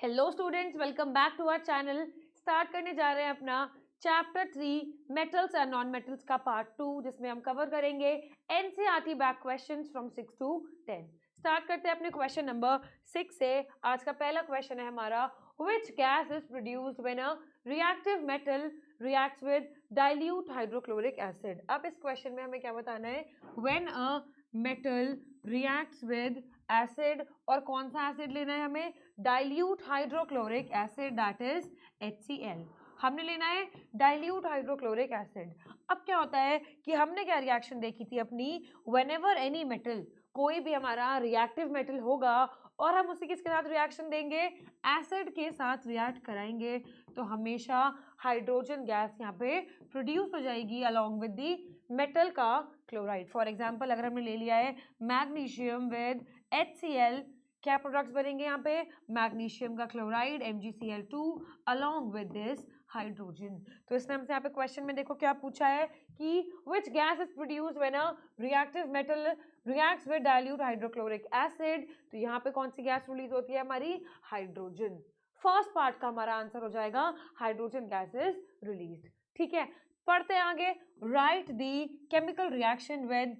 Hello students, welcome back to our channel. Start करने जा रहे हैं अपना chapter 3 metals and non metals का पार्ट 2, जिसमें हम कवर करेंगे NCERT back questions from 6 to 10। Start करते हैं अपने क्वेश्चन नंबर 6 से। आज का पहला क्वेश्चन है हमारा, which gas is produced when a reactive metal reacts with dilute hydrochloric acid. अब इस क्वेश्चन में हमें क्या बताना है, when a metal reacts with acid, और कौन सा एसिड लेना है हमें, dilute hydrochloric acid, that is HCl। हमने लेना है डाइल्यूट हाइड्रोक्लोरिक एसिड। अब क्या होता है कि हमने क्या रिएक्शन देखी थी अपनी, व्हेनेवर एनी मेटल, कोई भी हमारा रिएक्टिव मेटल होगा और हम उसी किसके साथ रिएक्शन देंगे, एसिड के साथ रिएक्ट कराएंगे, तो हमेशा हाइड्रोजन गैस यहाँ पे प्रोड्यूस हो जाएगी अलॉन्ग विद दी मेटल का क्लोराइड। फॉर एग्जाम्पल अगर हमने ले लिया है मैग्नीशियम विद HCl, क्या प्रोडक्ट्स बनेंगे यहाँ पे, मैग्नीशियम का chloride MgCl2 along with this hydrogen. तो इसमें हमसे यहाँ पे क्वेश्चन में देखो क्या पूछा है कि which gas is produced when a reactive metal reacts with dilute hydrochloric acid. तो यहाँ पे कौन सी गैस रिलीज होती है हमारी, हाइड्रोजन। फर्स्ट पार्ट का हमारा आंसर हो जाएगा हाइड्रोजन गैस इज रिलीज्ड। ठीक है, पढ़ते हैं आगे। Right the chemical reaction with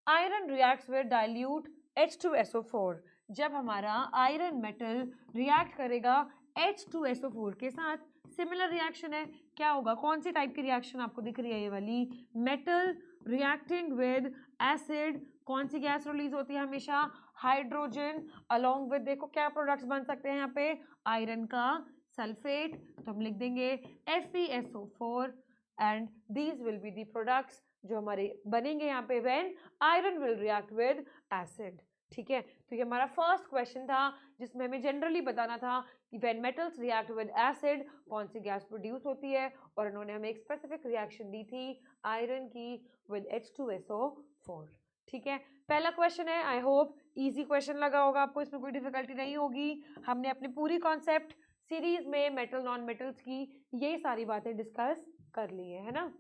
iron reacts with dilute H2SO4। जब हमारा आयरन मेटल रिएक्ट करेगा H2SO4 के साथ, सिमिलर रिएक्शन है, क्या होगा, कौन सी टाइप की रिएक्शन आपको दिख रही है, ये वाली, मेटल रिएक्टिंग विद एसिड, कौन सी गैस रिलीज होती है हमेशा, हाइड्रोजन अलॉन्ग विद, देखो क्या प्रोडक्ट्स बन सकते हैं यहाँ पे, आयरन का सल्फेट, तो हम लिख देंगे FeSO4 and these will be the products जो हमारे बनेंगे यहाँ पे when iron will react with acid. ठीक है, तो ये हमारा फर्स्ट क्वेश्चन था जिसमें हमें जनरली बताना था कि when metals react with acid कौन सी गैस प्रोड्यूस होती है, और इन्होंने हमें एक स्पेसिफिक रिएक्शन दी थी आयरन की विद H2SO4। ठीक है, पहला क्वेश्चन है, आई होप इजी क्वेश्चन लगा होगा आपको, इसमें कोई डिफिकल्टी नहीं होगी। हमने अपनी पूरी कॉन्सेप्ट सीरीज में मेटल नॉन मेटल्स की यही सारी बातें डिस्कस कर ली है ना।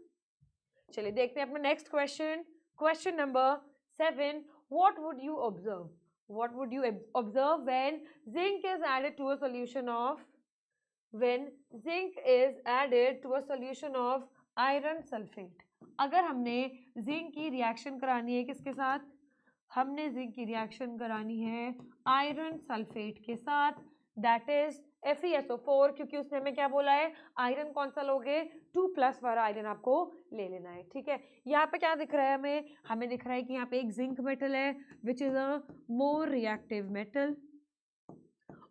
चलिए देखते हैं अपना next question. Question number 7, what would you observe, what would you observe when zinc is added to a solution of, when zinc is added to a solution of iron sulfate। अगर हमने zinc की reaction करानी है किसके साथ, हमने zinc की reaction करानी है आयरन सल्फेट के साथ, दैट इज FeSO4, क्योंकि उसने हमें क्या बोला है, आयरन कौन सा लोगे, 2+ वाला आयरन आपको ले लेना है। ठीक है, यहाँ पे क्या दिख रहा है हमें दिख रहा है कि यहाँ पे एक जिंक मेटल है which is a more reactive metal,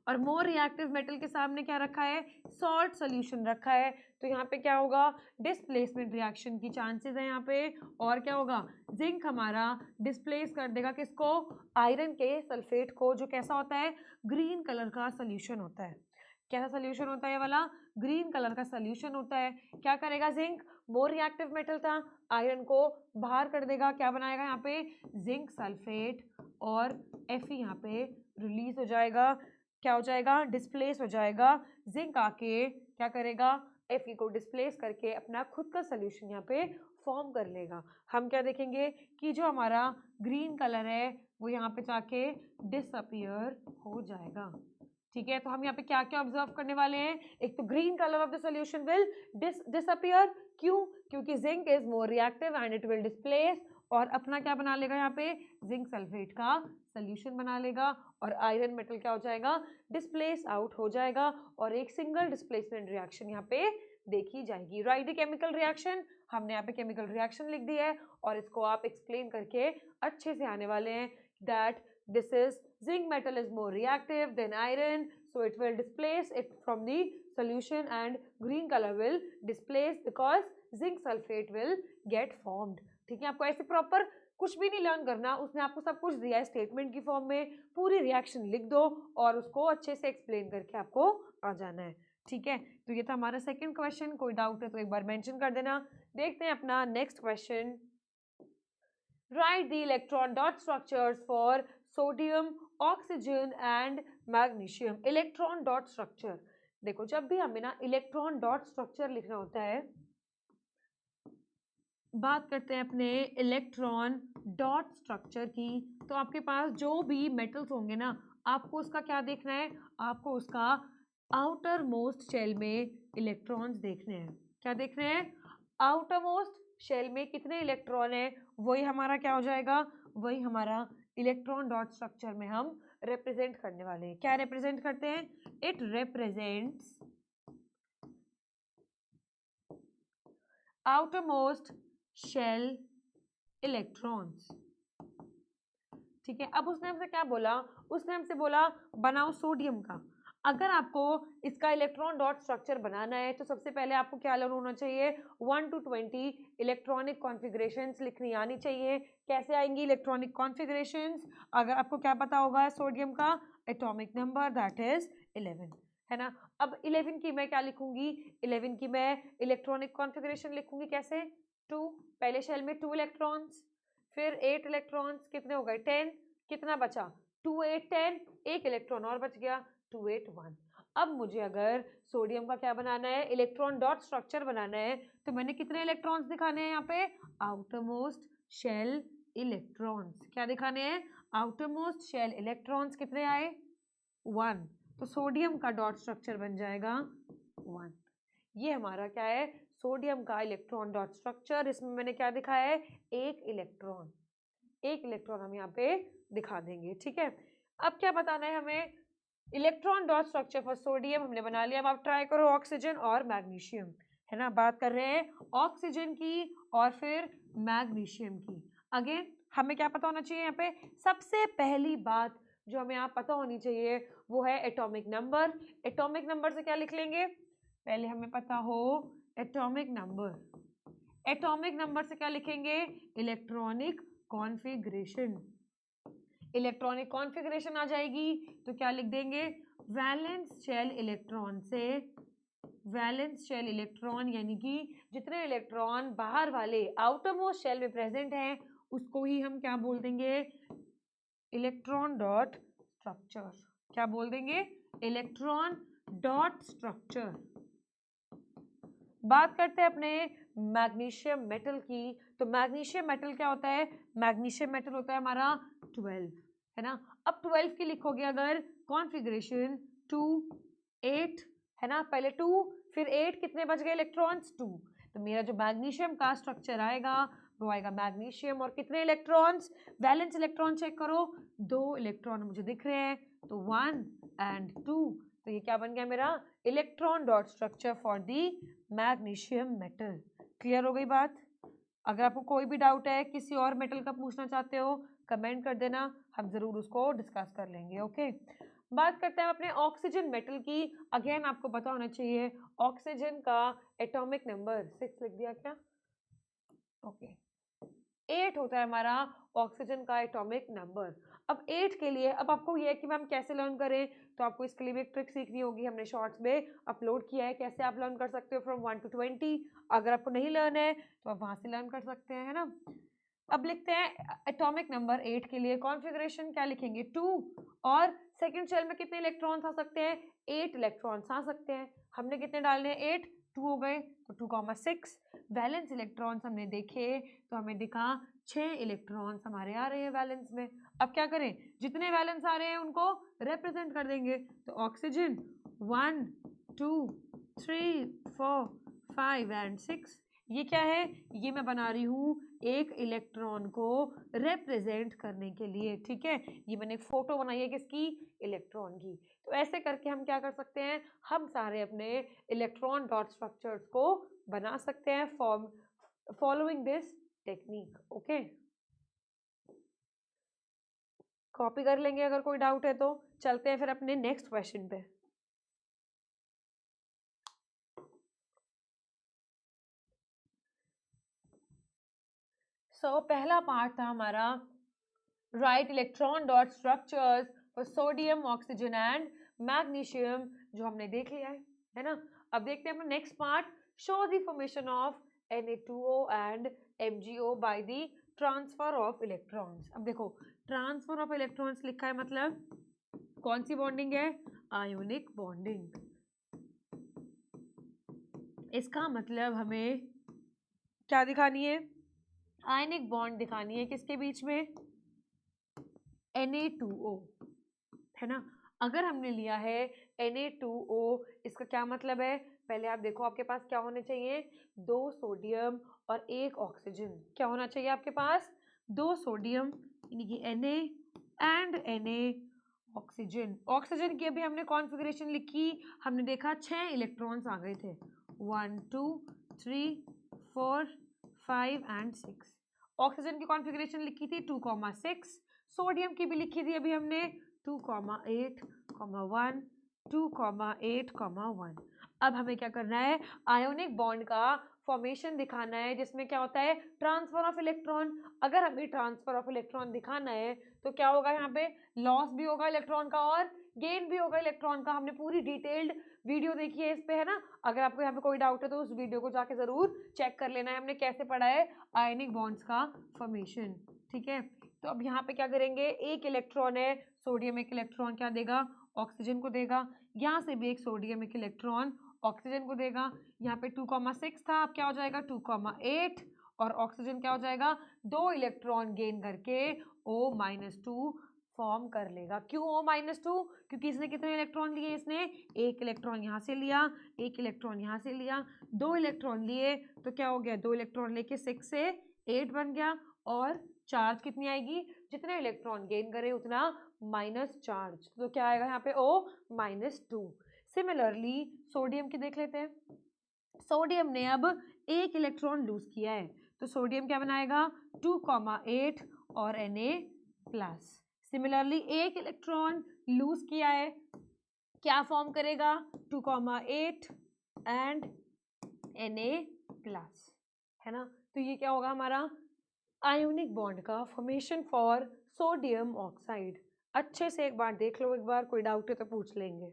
और मोर रिएक्टिव मेटल के सामने क्या रखा है, सॉल्ट सोल्यूशन रखा है, तो यहाँ पे क्या होगा, डिस्प्लेसमेंट रिएक्शन की चांसेस है यहाँ पे, और क्या होगा, जिंक हमारा डिस्प्लेस कर देगा किसको, आयरन के सल्फेट को, जो कैसा होता है, ग्रीन कलर का सोल्यूशन होता है। कैसा सोल्यूशन होता है ये वाला, ग्रीन कलर का सोल्यूशन होता है। क्या करेगा जिंक, मोर रिएक्टिव मेटल था, आयरन को बाहर कर देगा, क्या बनाएगा यहाँ पे, जिंक सल्फेट, और Fe यहाँ पे रिलीज हो जाएगा, क्या हो जाएगा, डिस्प्लेस हो जाएगा, जिंक आके क्या करेगा, Fe को डिस्प्लेस करके अपना खुद का सोल्यूशन यहाँ पे फॉर्म कर लेगा। हम क्या देखेंगे कि जो हमारा ग्रीन कलर है वो यहाँ पे जाके डिसअपियर हो जाएगा। ठीक है, तो हम यहाँ पे क्या क्या ऑब्जर्व करने वाले हैं, एक तो green colour of the solution will disappear, क्यों, क्योंकि zinc is more reactive and it will displace, और अपना क्या बना लेगा यहाँ पे, जिंक सल्फेट का सोल्यूशन बना लेगा, और आयरन मेटल क्या हो जाएगा, डिस्प्लेस आउट हो जाएगा, और एक सिंगल डिस्प्लेसमेंट रिएक्शन यहाँ पे देखी जाएगी। राइट द केमिकल रिएक्शन, हमने यहाँ पे केमिकल रिएक्शन लिख दी है, और इसको आप एक्सप्लेन करके अच्छे से आने वाले हैं, that this is zinc metal is more reactive than iron, so it will displace it from the solution and green color will displace because zinc sulfate will get formed। ठीक है, आपको ऐसे प्रॉपर कुछ भी नहीं लर्न करना, उसने आपको सब कुछ दिया है स्टेटमेंट की फॉर्म में, पूरी रिएक्शन लिख दो और उसको अच्छे से एक्सप्लेन करके आपको आ जाना है। ठीक है, तो ये था हमारा सेकंड क्वेश्चन, कोई डाउट है तो एक बार मेंशन कर देना। देखते हैं अपना next question. Write the electron dot structures for sodium, oxygen and magnesium। Electron dot structure, देखो जब भी हमें ना इलेक्ट्रॉन डॉट स्ट्रक्चर लिखना होता है, बात करते हैं अपने इलेक्ट्रॉन डॉट स्ट्रक्चर की, तो आपके पास जो भी मेटल्स होंगे ना, आपको उसका क्या देखना है, आपको उसका आउटर मोस्ट शेल में इलेक्ट्रॉन्स देखने हैं। क्या देख रहे हैं? आउटर मोस्ट शेल में कितने इलेक्ट्रॉन है, वही हमारा क्या हो जाएगा, वही हमारा इलेक्ट्रॉन डॉट स्ट्रक्चर में हम रिप्रेजेंट करने वाले हैं। क्या रिप्रेजेंट करते हैं? It represents outermost shell electrons। ठीक है, अब उसने हमसे क्या बोला? उसने हमसे बोला बनाओ सोडियम का। अगर आपको इसका इलेक्ट्रॉन डॉट स्ट्रक्चर बनाना है तो सबसे पहले आपको क्या लर्न होना चाहिए? 1 to 20 इलेक्ट्रॉनिक कॉन्फ़िगरेशंस लिखनी आनी चाहिए। कैसे आएंगी इलेक्ट्रॉनिक कॉन्फ़िगरेशंस? अगर आपको क्या पता होगा सोडियम का एटॉमिक नंबर, दैट इज 11, है ना। अब 11 की मैं क्या लिखूंगी? 11 की मैं इलेक्ट्रॉनिक कॉन्फ़िगरेशन लिखूंगी कैसे? 2, पहले शेल में 2 इलेक्ट्रॉन्स, फिर 8 इलेक्ट्रॉन्स, कितने हो गए? 10, कितना बचा? 2 8 10, एक इलेक्ट्रॉन और बच गया, 2 8 1। अब मुझे अगर सोडियम का क्या बनाना है, इलेक्ट्रॉन डॉट स्ट्रक्चर बनाना है, तो मैंने कितने इलेक्ट्रॉन्स दिखाने हैं यहाँ पे? Outer most shell electrons. क्या दिखाने हैं? Outer most shell electrons. कितने आए? 1। तो सोडियम का डॉट स्ट्रक्चर बन जाएगा 1। ये हमारा क्या है? सोडियम का इलेक्ट्रॉन डॉट स्ट्रक्चर। इसमें मैंने क्या दिखाया है? एक इलेक्ट्रॉन। एक इलेक्ट्रॉन हम यहाँ पे दिखा देंगे, ठीक है। अब क्या बताना है हमें? Electron dot structure for sodium हमने बना लिया। अब आप ट्राई करो ऑक्सीजन और मैग्नीशियम, है ना। बात कर रहे हैं ऑक्सीजन की और फिर मैग्नीशियम की। अगेन हमें क्या पता होना चाहिए यहाँ पे? सबसे पहली बात जो हमें यहाँ पता होनी चाहिए वो है एटॉमिक नंबर। एटॉमिक नंबर से क्या लिख लेंगे? पहले हमें पता हो एटॉमिक नंबर। एटॉमिक नंबर से क्या लिखेंगे? Electronic configuration. इलेक्ट्रॉनिक कॉन्फ़िगरेशन आ जाएगी तो क्या लिख देंगे? वैलेंस शेल इलेक्ट्रॉन से, वैलेंस शेल इलेक्ट्रॉन यानी कि जितने इलेक्ट्रॉन बाहर वाले आउटर मोस्ट शेल में प्रेजेंट हैं उसको ही हम क्या बोल देंगे? Electron dot structure. क्या बोल देंगे? Electron dot structure. बात करते हैं अपने मैग्नीशियम मेटल की। तो मैग्नीशियम मेटल क्या होता है? मैग्नीशियम मेटल होता है हमारा 12, है ना। अब 12 की लिखोगे अगर कॉन्फ़िगरेशन 2 8, है ना। पहले 2 फिर 8, कितने बच गए इलेक्ट्रॉन्स? 2। तो मेरा जो मैग्नीशियम का स्ट्रक्चर आएगा वो आएगा मैग्नीशियम। और कितने इलेक्ट्रॉन्स? वैलेंस इलेक्ट्रॉन चेक करो, 2 इलेक्ट्रॉन मुझे दिख रहे हैं, तो 1 एंड 2। तो ये क्या बन गया मेरा? Electron dot structure for the magnesium metal. Clear हो गई बात? अगर आपको कोई भी डाउट है, किसी और मेटल का पूछना चाहते हो, कमेंट कर देना, हम जरूर उसको डिस्कस कर लेंगे। ओके, बात करते हैं अपने ऑक्सीजन मेटल की। अगेन आपको पता होना चाहिए ऑक्सीजन का एटॉमिक नंबर 6 लिख दिया क्या? ओके, 8 होता है हमारा ऑक्सीजन का एटॉमिक नंबर। अब 8 के लिए अब आपको ये है कि मैम कैसे लर्न करें, तो आपको इसके लिए भी एक ट्रिक सीखनी होगी। हमने शॉर्ट्स में अपलोड किया है कैसे आप लर्न कर सकते हो फ्रॉम 1 to 20। अगर आपको नहीं लर्न है तो आप वहाँ से लर्न कर सकते हैं, है ना। अब लिखते हैं एटॉमिक नंबर 8 के लिए कॉन्फ़िगरेशन क्या लिखेंगे? 2। और सेकंड शेल में कितने इलेक्ट्रॉन्स आ सकते हैं? 8 इलेक्ट्रॉन्स आ सकते हैं। हमने कितने डालने हैं? 8, 2 हो गए तो 2, 6। वैलेंस इलेक्ट्रॉन्स हमने देखे तो हमें दिखा 6 इलेक्ट्रॉन्स हमारे आ रहे हैं वैलेंस में। अब क्या करें? जितने वैलेंस आ रहे हैं उनको रिप्रेजेंट कर देंगे। तो ऑक्सीजन 1 2 3 4 5 एंड 6। ये क्या है? ये मैं बना रही हूँ एक इलेक्ट्रॉन को रिप्रेजेंट करने के लिए, ठीक है। ये मैंने एक फोटो बनाई है किसकी? इलेक्ट्रॉन की। तो ऐसे करके हम क्या कर सकते हैं? हम सारे अपने इलेक्ट्रॉन डॉट स्ट्रक्चर्स को बना सकते हैं following this technique. Okay, copy कर लेंगे अगर कोई डाउट है तो। चलते हैं फिर अपने नेक्स्ट क्वेश्चन पे। पहला पार्ट था हमारा right electron dot structures for sodium, oxygen and magnesium, जो हमने देख लिया है ना। अब देखते हैं अपना next part. Show the formation of Na2O and MgO by the transfer of electrons. अब देखो ट्रांसफर ऑफ इलेक्ट्रॉन्स लिखा है, मतलब कौन सी बॉन्डिंग है? Ionic bonding. इसका मतलब हमें क्या दिखानी है? आयनिक बॉन्ड दिखानी है किसके बीच में? Na2O, है ना। अगर हमने लिया है Na2O। इसका क्या मतलब है? पहले आप देखो आपके पास क्या होने चाहिए, 2 सोडियम और 1 ऑक्सीजन। क्या होना चाहिए आपके पास? 2 सोडियम यानी कि Na and Na oxygen. Oxygen की अभी हमने कॉन्फ़िगरेशन लिखी, हमने देखा 6 इलेक्ट्रॉन्स आ गए थे, 1 2 3 4 5 एंड 6। ऑक्सीजन की कॉन्फ़िगरेशन लिखी थी 2,6। सोडियम की भी लिखी थी अभी हमने 2,8, 1 2,8, 1। अब हमें क्या करना है, आयोनिक बॉन्ड का फॉर्मेशन दिखाना है जिसमें क्या होता है, ट्रांसफर ऑफ इलेक्ट्रॉन। अगर हमें ट्रांसफर ऑफ इलेक्ट्रॉन दिखाना है तो क्या होगा, यहाँ पे लॉस भी होगा इलेक्ट्रॉन का और गेन भी होगा इलेक्ट्रॉन का। हमने पूरी डिटेल्ड वीडियो देखी है इस पे, है ना। अगर आपको यहाँ पे कोई डाउट है तो उस वीडियो को जाके जरूर चेक कर लेना है, हमने कैसे पढ़ा है आयनिक बॉन्ड्स का फॉर्मेशन। ठीक है, तो अब यहाँ पे क्या करेंगे, एक इलेक्ट्रॉन है, सोडियम एक इलेक्ट्रॉन क्या देगा, ऑक्सीजन को देगा। यहाँ से भी एक सोडियम एक इलेक्ट्रॉन ऑक्सीजन को देगा। यहाँ पे 2,6 था, अब क्या हो जाएगा 2,8 और ऑक्सीजन क्या हो जाएगा, 2 इलेक्ट्रॉन गेन करके O-2 फॉर्म कर लेगा। क्यों O-2? क्योंकि इसने कितने इलेक्ट्रॉन लिए, इसने एक इलेक्ट्रॉन यहाँ से लिया, एक इलेक्ट्रॉन यहाँ से लिया, 2 इलेक्ट्रॉन लिए तो क्या हो गया, 2 इलेक्ट्रॉन लेके 6 से 8 बन गया। और चार्ज कितनी आएगी, जितने इलेक्ट्रॉन गेन करे उतना माइनस चार्ज, तो क्या आएगा यहाँ पे O-2। सिमिलरली सोडियम की देख लेते हैं। सोडियम ने अब एक इलेक्ट्रॉन लूज किया है तो सोडियम क्या बनाएगा, 2,8 और Na+। सिमिलरली एक इलेक्ट्रॉन लूज किया है, क्या फॉर्म करेगा, 2,8 एंड Na+, है ना। तो ये क्या होगा हमारा आयोनिक बॉन्ड का फॉर्मेशन फॉर सोडियम ऑक्साइड। अच्छे से एक बार देख लो, एक बार कोई डाउट है तो पूछ लेंगे।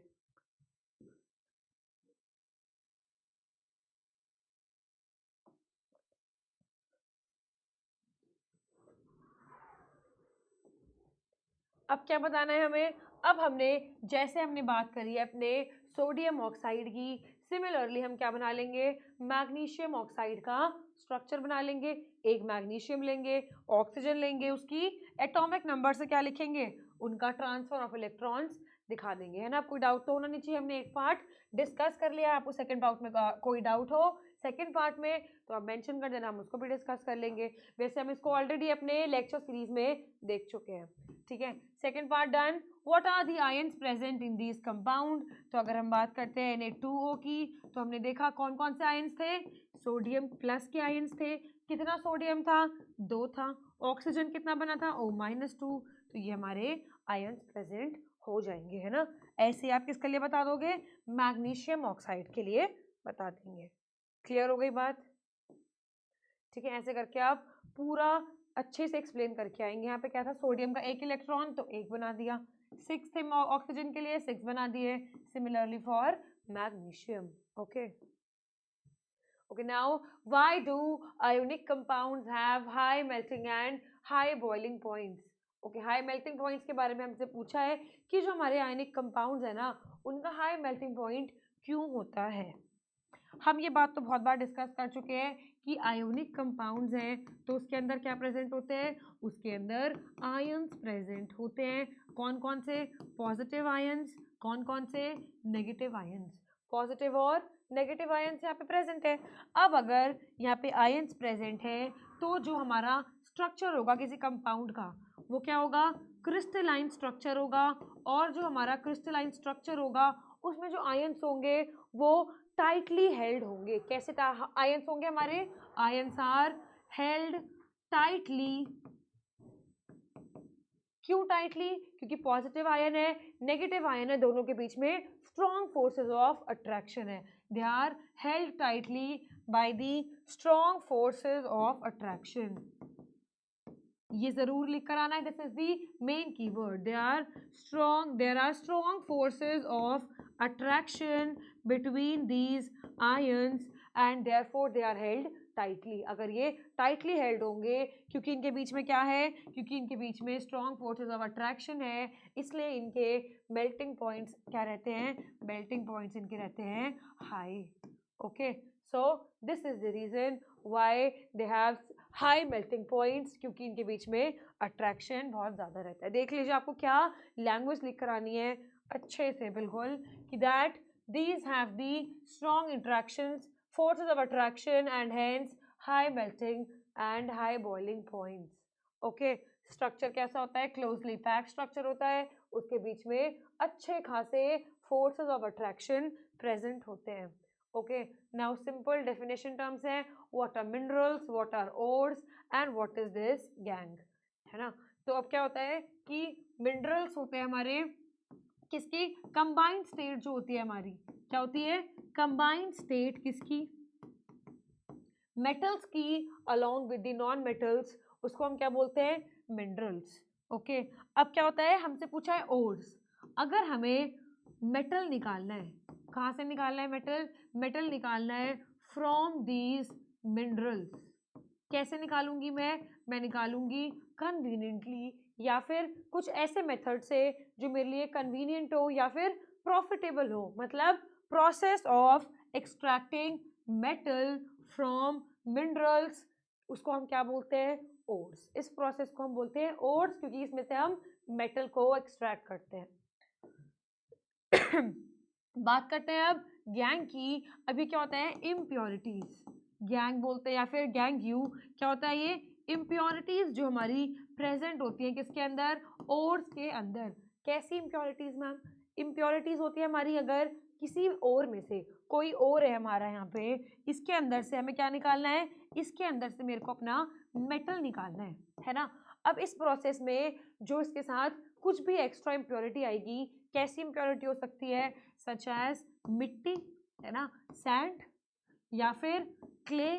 अब क्या बताना है हमें, अब हमने जैसे हमने बात करी है अपने सोडियम ऑक्साइड की, सिमिलरली हम क्या बना लेंगे, मैग्नीशियम ऑक्साइड का स्ट्रक्चर बना लेंगे। एक मैग्नीशियम लेंगे, ऑक्सीजन लेंगे, उसकी एटॉमिक नंबर से क्या लिखेंगे, उनका ट्रांसफर ऑफ इलेक्ट्रॉन्स दिखा देंगे, है ना। कोई डाउट तो होना नहीं चाहिए, हमने एक पार्ट डिस्कस कर लिया। आपको सेकंड पार्ट में कोई डाउट हो सेकंड पार्ट में तो आप मेंशन कर देना, हम उसको भी डिस्कस कर लेंगे। वैसे हम इसको ऑलरेडी अपने लेक्चर सीरीज में देख चुके हैं। ठीक है, second part done. What are the ions present in this compound. तो अगर हम बात करते हैं Na2O की तो हमने देखा कौन कौन से आयंस थे, सोडियम प्लस के आयंस थे। कितना सोडियम था, 2 था। ऑक्सीजन कितना बना था, O-2। तो ये हमारे आयंस प्रेजेंट हो जाएंगे, है ना। ऐसे आप किसके लिए बता दोगे, मैग्नीशियम ऑक्साइड के लिए बता देंगे। क्लियर हो गई बात। ठीक है, ऐसे करके आप पूरा अच्छे से एक्सप्लेन करके आएंगे। यहाँ पे क्या था, सोडियम का एक इलेक्ट्रॉन तो एक बना दिया, 6 थे ऑक्सीजन के लिए 6 बना दिए। Similarly for magnesium. Okay okay, now why do ionic compounds have high melting and high boiling points. Okay, high melting points के बारे में हमसे पूछा है कि जो हमारे आयोनिक कंपाउंड्स है ना, उनका हाई मेल्टिंग पॉइंट क्यों होता है। हम ये बात तो बहुत बार डिस्कस कर चुके हैं कि आयोनिक कंपाउंड्स हैं तो उसके अंदर क्या प्रेजेंट होते हैं, उसके अंदर आयंस प्रेजेंट होते हैं। कौन कौन से, पॉजिटिव आयंस, कौन कौन से, नेगेटिव आयंस। पॉजिटिव और नेगेटिव आयंस यहाँ पे प्रेजेंट है। अब अगर यहाँ पे आयंस प्रेजेंट है तो जो हमारा स्ट्रक्चर होगा किसी कंपाउंड का वो क्या होगा, क्रिस्टलाइन स्ट्रक्चर होगा। और जो हमारा क्रिस्टलाइन स्ट्रक्चर होगा उसमें जो आयंस होंगे वो टाइटली हेल्ड होंगे। कैसे आयंस होंगे हमारे, आयंस आर हेल्ड टाइटली। क्यों टाइटली, क्योंकि पॉजिटिव आयन है नेगेटिव आयन है, दोनों के बीच में स्ट्रॉन्ग फोर्सेस ऑफ अट्रैक्शन है। They are held tightly by the strong forces of attraction. ये जरूर लिख कर आना है, this is the main keyword. There are strong forces of attraction between these ions and therefore they are held tightly. अगर ये tightly held होंगे क्योंकि इनके बीच में क्या है, क्योंकि इनके बीच में स्ट्रॉन्ग फोर्सेस ऑफ अट्रैक्शन है, इसलिए इनके मेल्टिंग पॉइंट्स क्या रहते हैं, मेल्टिंग पॉइंट्स इनके रहते हैं high. Okay, so this is the reason why they have high melting points, क्योंकि इनके बीच में अट्रैक्शन बहुत ज़्यादा रहता है। देख लीजिए आपको क्या लैंग्वेज लिख कर आनी है, अच्छे से बिल्कुल कि that these have the strong interactions, forces of attraction and hence high melting and high boiling points. Okay structure कैसा होता है? क्लोजली पैक्ड स्ट्रक्चर होता है, उसके बीच में अच्छे खासे फोर्सेस ऑफ अट्रैक्शन प्रेजेंट होते हैं. Okay now simple definition terms हैं, what are minerals, what are ores and what is this gang, है ना. तो अब क्या होता है कि मिनरल्स होते हैं हमारे किसकी? कंबाइंड स्टेट जो होती है हमारी, क्या होती है? कंबाइंड स्टेट किसकी? मेटल्स की along with the non metals, उसको हम क्या बोलते हैं? मिनरल्स. ओके अब क्या होता है, हमसे पूछा है ओर्स. अगर हमें मेटल निकालना है, कहाँ से निकालना है मेटल? मेटल निकालना है फ्रॉम दीज मिनरल्स. कैसे निकालूंगी मैं निकालूंगी कन्वीनियंटली या फिर कुछ ऐसे मेथड से जो मेरे लिए कन्वीनियंट हो या फिर प्रॉफिटेबल हो. मतलब process of extracting metal from minerals, उसको हम क्या बोलते हैं? ओर्स. इस प्रोसेस को हम बोलते हैं ओर्स क्योंकि इसमें से हम मेटल को एक्सट्रैक्ट करते हैं. बात करते हैं अब गैंग की. अभी क्या होता है? इम्प्योरिटीज गैंग बोलते हैं या फिर गैंग यू. क्या होता है ये? इम्प्योरिटीज जो हमारी प्रेजेंट होती है किसके अंदर? ओर्स के अंदर. कैसी इम्प्योरिटीज मैम? इम्प्योरिटीज होती है हमारी अगर किसी ओर में से, कोई और है हमारा यहाँ पे, इसके अंदर से हमें क्या निकालना है? इसके अंदर से मेरे को अपना मेटल निकालना है ना. अब इस प्रोसेस में जो इसके साथ कुछ भी एक्स्ट्रा इम्प्योरिटी आएगी, कैसी इम्प्योरिटी हो सकती है? सच एज मिट्टी, है ना, सैंड या फिर क्ले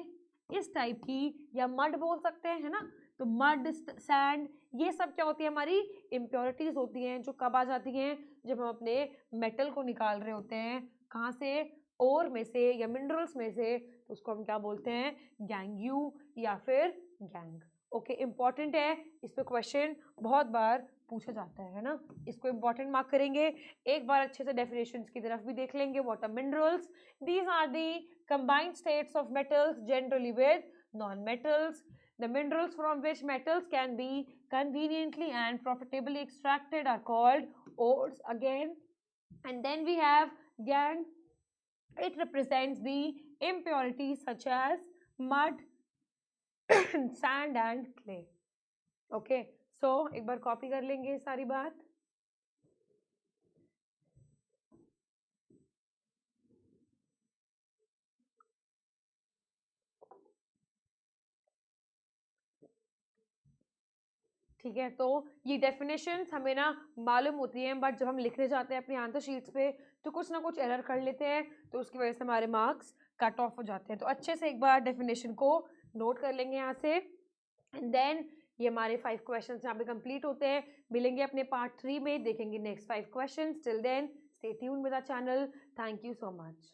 इस टाइप की, या मड बोल सकते हैं, है ना. तो मड, सैंड, ये सब क्या होती है? हमारी इम्प्योरिटीज होती हैं जो कब आ जाती हैं? जब हम अपने मेटल को निकाल रहे होते हैं. कहाँ से? ओर में से या मिनरल्स में से. तो उसको हम क्या बोलते हैं? गैंग या फिर गैंग. ओके इंपॉर्टेंट है, इस पे क्वेश्चन बहुत बार पूछा जाता है ना. इसको इंपॉर्टेंट मार्क करेंगे. एक बार अच्छे से डेफिनेशंस की तरफ भी देख लेंगे. What are minerals? These are the combined states of metals generally with non-metals. The minerals from which metals can be conveniently and profitably extracted are called ores again. And then we have gangue. It represents the impurities such as mud, sand and clay. Okay, so एक बार copy कर लेंगे सारी बात. ठीक है, तो ये definitions हमें ना मालूम होती हैं, बट जब हम लिखने जाते हैं अपनी आंसर शीट्स पे तो कुछ ना कुछ एरर कर लेते हैं, तो उसकी वजह से हमारे मार्क्स कट ऑफ हो जाते हैं. तो अच्छे से एक बार डेफिनेशन को नोट कर लेंगे यहाँ से. एंड देन ये हमारे 5 क्वेश्चन यहाँ पे कंप्लीट होते हैं. मिलेंगे अपने पार्ट 3 में, देखेंगे next 5 question. Till then stay tuned with our channel. Thank you so much.